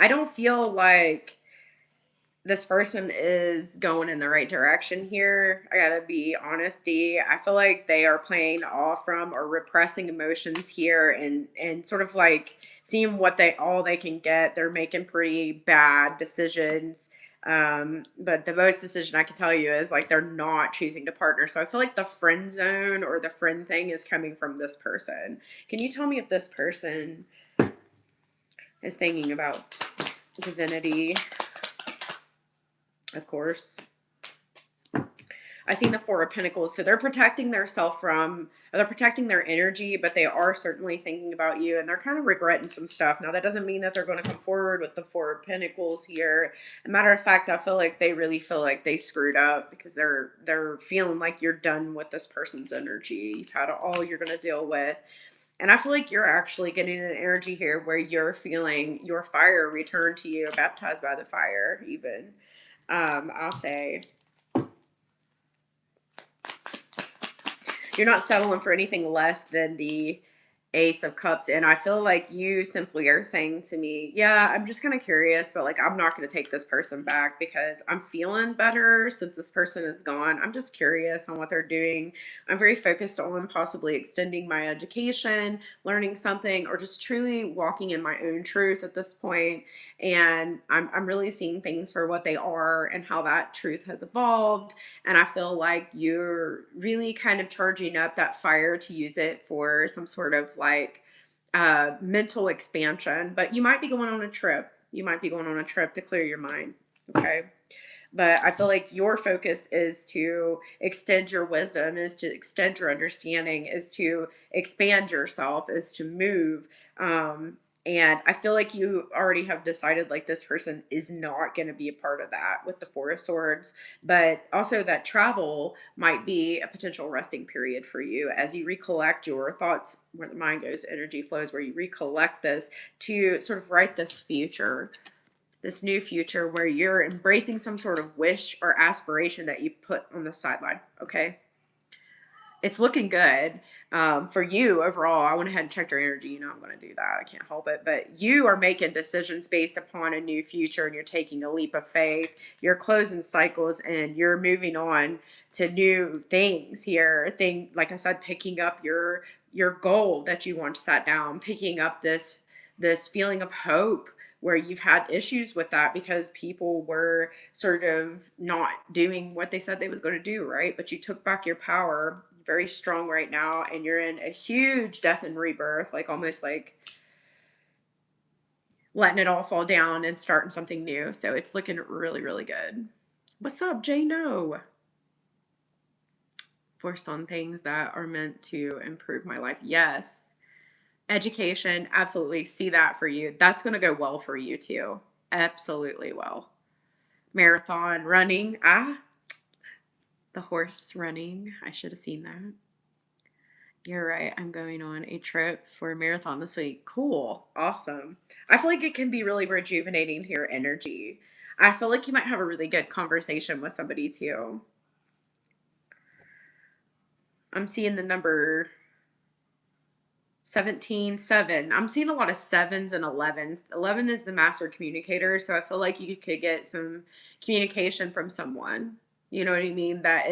I don't feel like this person is going in the right direction here. I gotta be honesty. I feel like they are playing off from or repressing emotions here, and sort of like seeing what they can get. They're making pretty bad decisions. But the most decision I can tell you is like they're not choosing to partner. So I feel like the friend zone or the friend thing is coming from this person. Can you tell me if this person is thinking about divinity? Of course. I see the Four of Pentacles. So they're protecting they're protecting their energy, but they are certainly thinking about you, and they're kind of regretting some stuff. Now, that doesn't mean that they're going to come forward with the Four of Pentacles here. As a matter of fact, I feel like they really feel like they screwed up because they're feeling like you're done with this person's energy. You've had all you're going to deal with. And I feel like you're actually getting an energy here where you're feeling your fire return to you, baptized by the fire, even. I'll say you're not settling for anything less than the Ace of Cups. And I feel like you simply are saying to me, yeah, I'm just kind of curious, but like, I'm not going to take this person back because I'm feeling better since this person is gone. I'm just curious on what they're doing. I'm very focused on possibly extending my education, learning something, or just truly walking in my own truth at this point. And I'm really seeing things for what they are and how that truth has evolved. And I feel like you're really kind of charging up that fire to use it for some sort of like mental expansion. But you might be going on a trip. You might be going on a trip to clear your mind. Okay. But I feel like your focus is to extend your wisdom, is to extend your understanding, is to expand yourself, is to move. And I feel like you already have decided like this person is not going to be a part of that with the Four of Swords, but also that travel might be a potential resting period for you as you recollect your thoughts, where the mind goes, energy flows, where you recollect this to sort of write this future, this new future where you're embracing some sort of wish or aspiration that you put on the sideline. Okay. It's looking good for you overall. I went ahead and checked your energy. You know, I'm going to do that. I can't help it. But you are making decisions based upon a new future, and you're taking a leap of faith. You're closing cycles and you're moving on to new things here. Like I said, picking up your goal that you once sat down, picking up this feeling of hope where you've had issues with that because people were sort of not doing what they said they was going to do, right? But you took back your power, very strong right now, and you're in a huge death and rebirth, like almost like letting it all fall down and starting something new. So it's looking really, really good. What's up, Jano? Forced on things that are meant to improve my life. Yes. Education, absolutely see that for you. That's going to go well for you too. Absolutely well. Marathon running. The horse running. I should have seen that. You're right. I'm going on a trip for a marathon this week. Cool. Awesome. I feel like it can be really rejuvenating to your energy. I feel like you might have a really good conversation with somebody too. I'm seeing the number 17, 7. I'm seeing a lot of sevens and 11s. 11 is the master communicator, so I feel like you could get some communication from someone. You know what I mean? That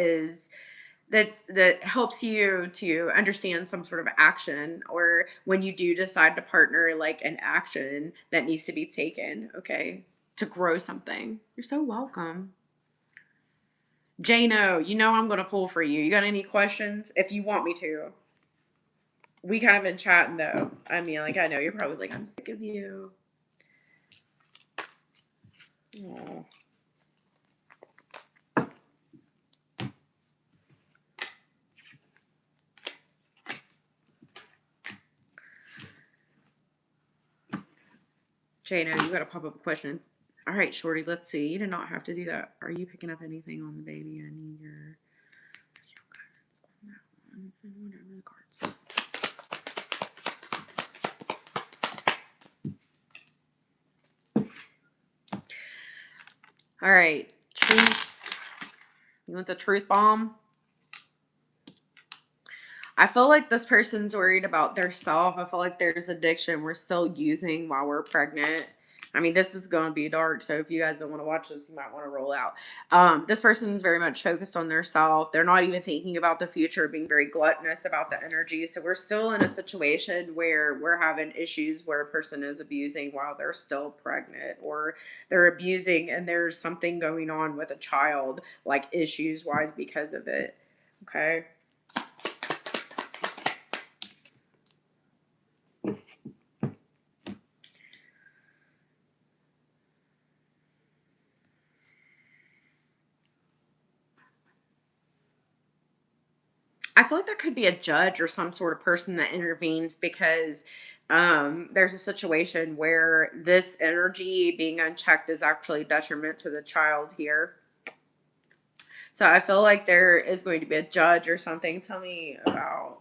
helps you to understand some sort of action, or when you do decide to partner, like an action that needs to be taken, okay, to grow something. You're so welcome. Jano, you know I'm going to pull for you. You got any questions? If you want me to. We kind of been chatting though. I mean, like, I know you're probably like, I'm sick of you. Aww. Jano, you got to pop up a question. All right, Shorty, let's see. You did not have to do that. Are you picking up anything on the baby? I need your guidance on that one. And whatever the cards. All right, truth. You want the truth bomb? I feel like this person's worried about their self. I feel like there's addiction we're still using while we're pregnant. I mean, this is going to be dark, so if you guys don't want to watch this, you might want to roll out. This person's very much focused on their self. They're not even thinking about the future, being very gluttonous about the energy. So we're still in a situation where we're having issues where a person is abusing while they're still pregnant, or they're abusing and there's something going on with a child, like issues-wise because of it. Okay. I feel like there could be a judge or some sort of person that intervenes because there's a situation where this energy being unchecked is actually detriment to the child here. So I feel like there is going to be a judge or something. Tell me about.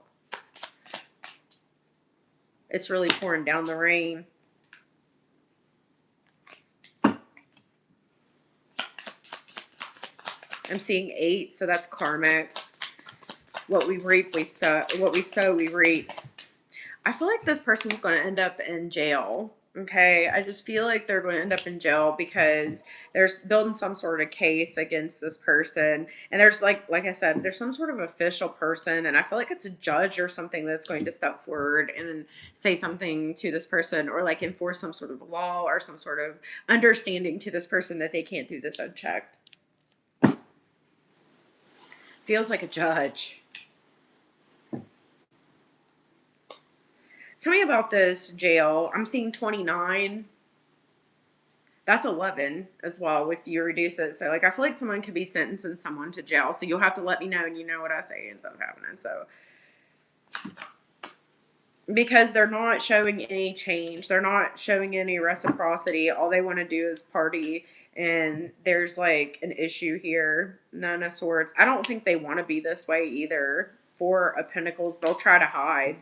It's really pouring down the rain. I'm seeing 8, so that's karmic. What we reap, we sow. What we sow, we reap. I feel like this person's going to end up in jail. Okay. I just feel like they're going to end up in jail because there's building some sort of case against this person. And there's like I said, there's some sort of official person. And I feel like it's a judge or something that's going to step forward and say something to this person, or like enforce some sort of law or some sort of understanding to this person that they can't do this unchecked. Feels like a judge. Tell me about this jail. I'm seeing 29. That's 11 as well if you reduce it. So, like, I feel like someone could be sentencing someone to jail. So you'll have to let me know, and you know what I say ends up happening. So, because they're not showing any change, they're not showing any reciprocity. All they want to do is party. And there's like an issue here. Nine of Swords. I don't think they want to be this way either. 4 of Pentacles. They'll try to hide,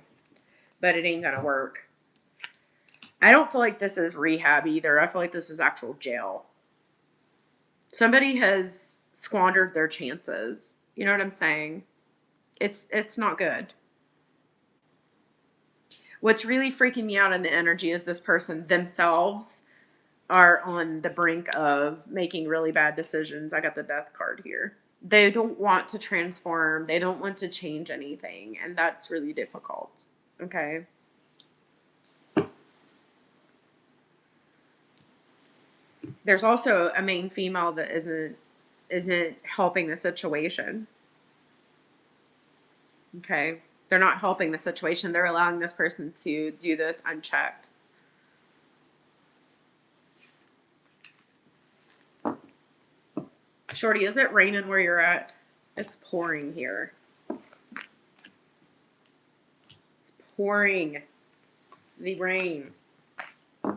but it ain't going to work. I don't feel like this is rehab either. I feel like this is actual jail. Somebody has squandered their chances. You know what I'm saying? It's not good. What's really freaking me out in the energy is this person themselves are on the brink of making really bad decisions. I got the Death card here. They don't want to transform. They don't want to change anything. And that's really difficult. Okay. There's also a main female that isn't helping the situation. Okay. They're not helping the situation. They're allowing this person to do this unchecked. Shorty, is it raining where you're at? It's pouring here. It's pouring. The rain. All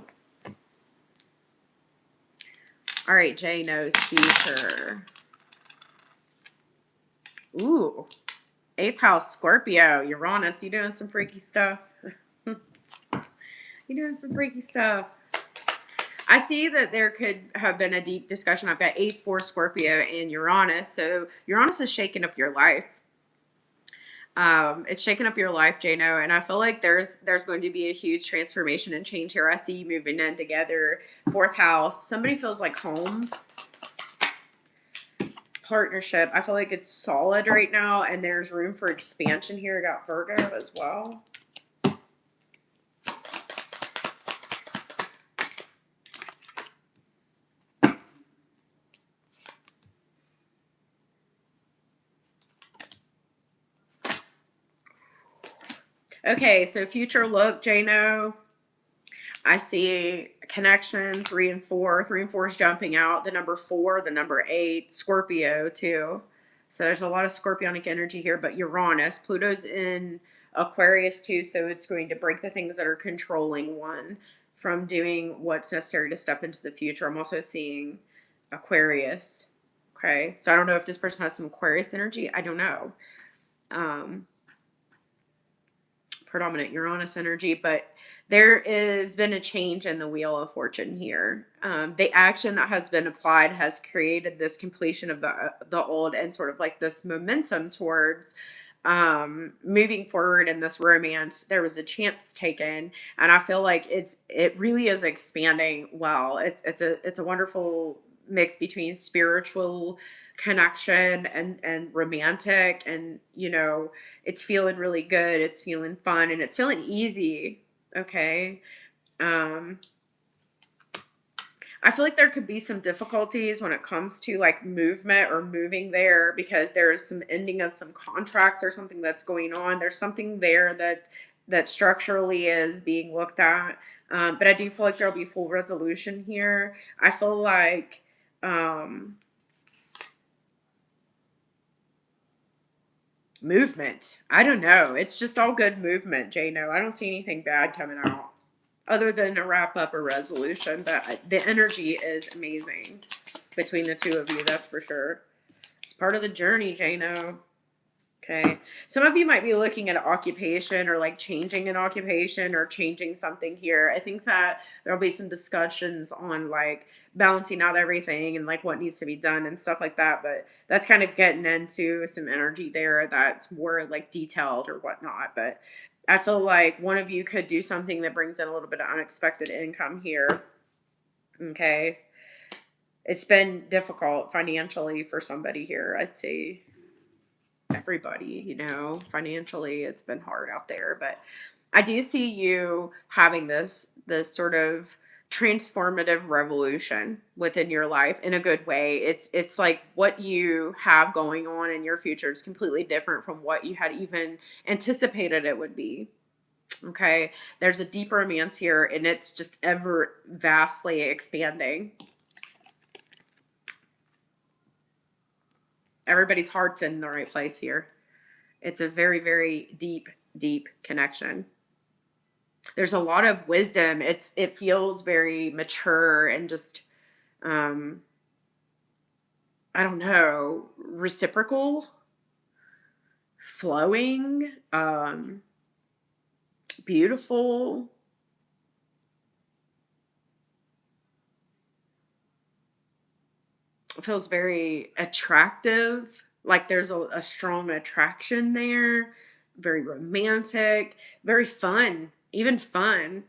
right, Jay knows future. Ooh, 8th house, Scorpio, Uranus. You doing some freaky stuff? You doing some freaky stuff. I see that there could have been a deep discussion. I've got 8th for Scorpio and Uranus. So Uranus is shaking up your life. It's shaking up your life, Jano, and I feel like there's going to be a huge transformation and change here. I see you moving in together. 4th house. Somebody feels like home. Partnership. I feel like it's solid right now, and there's room for expansion here. I got Virgo as well. Okay, so future look, Jano. I see connection 3 and 4. 3 and 4 is jumping out. The number 4, the number 8, Scorpio too. So there's a lot of scorpionic energy here, but Uranus, Pluto's in Aquarius too, so it's going to break the things that are controlling one from doing what's necessary to step into the future. I'm also seeing Aquarius. Okay, so I don't know if this person has some Aquarius energy. I don't know. Predominant Uranus energy, but there has been a change in the wheel of fortune here. The action that has been applied has created this completion of the old and sort of like this momentum towards moving forward in this romance. There was a chance taken, and I feel like it really is expanding well. It's a wonderful mix between spiritual connection and romantic, and it's feeling really good, it's feeling fun, and it's feeling easy. Okay. I feel like there could be some difficulties when it comes to like movement or moving there, because there is some ending of some contracts or something that's going on. There's something there that structurally is being looked at. But I do feel like there'll be full resolution here. I feel like movement. I don't know. It's just all good movement, Jano. I don't see anything bad coming out other than a wrap up or resolution. But the energy is amazing between the two of you. That's for sure. It's part of the journey, Jano. Okay. Some of you might be looking at an occupation or like changing an occupation or changing something here. I think that there'll be some discussions on like balancing out everything and like what needs to be done and stuff like that. But that's kind of getting into some energy there that's more like detailed or whatnot. But I feel like one of you could do something that brings in a little bit of unexpected income here. Okay. It's been difficult financially for somebody here, I'd say. Everybody, financially it's been hard out there, but I do see you having this sort of transformative revolution within your life in a good way. It's like what you have going on in your future is completely different from what you had even anticipated it would be. Okay, there's a deep romance here, and it's just ever vastly expanding. Everybody's heart's in the right place here. It's a very, very deep, deep connection. There's a lot of wisdom. It feels very mature and just, I don't know, reciprocal, flowing, beautiful. It feels very attractive. Like there's a strong attraction there. Very romantic, very fun, even fun.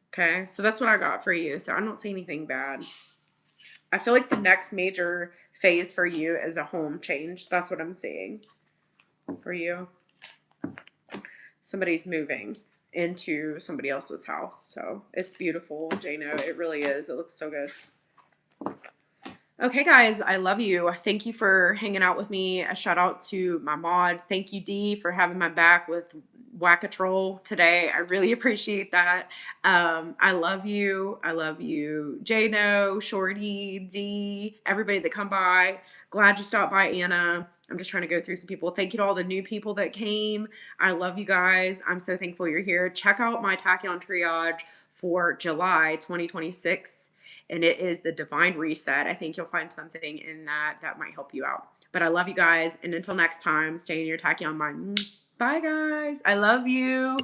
Okay, so that's what I got for you. So I don't see anything bad. I feel like the next major phase for you is a home change. That's what I'm seeing for you. Somebody's moving into somebody else's house. So it's beautiful, Jano. It really is. It looks so good. Okay, guys, I love you. Thank you for hanging out with me. A shout out to my mods. Thank you, Dee, for having my back with Whack-A-Troll today. I really appreciate that. I love you. I love you, Jano, Shorty, Dee, everybody that come by. Glad you stopped by, Anna. I'm just trying to go through some people. Thank you to all the new people that came. I love you guys. I'm so thankful you're here. Check out my Taccion Triage for July 2026. And it is the Divine Reset. I think you'll find something in that might help you out. But I love you guys. And until next time, stay in your Taccion Mind. Bye, guys. I love you.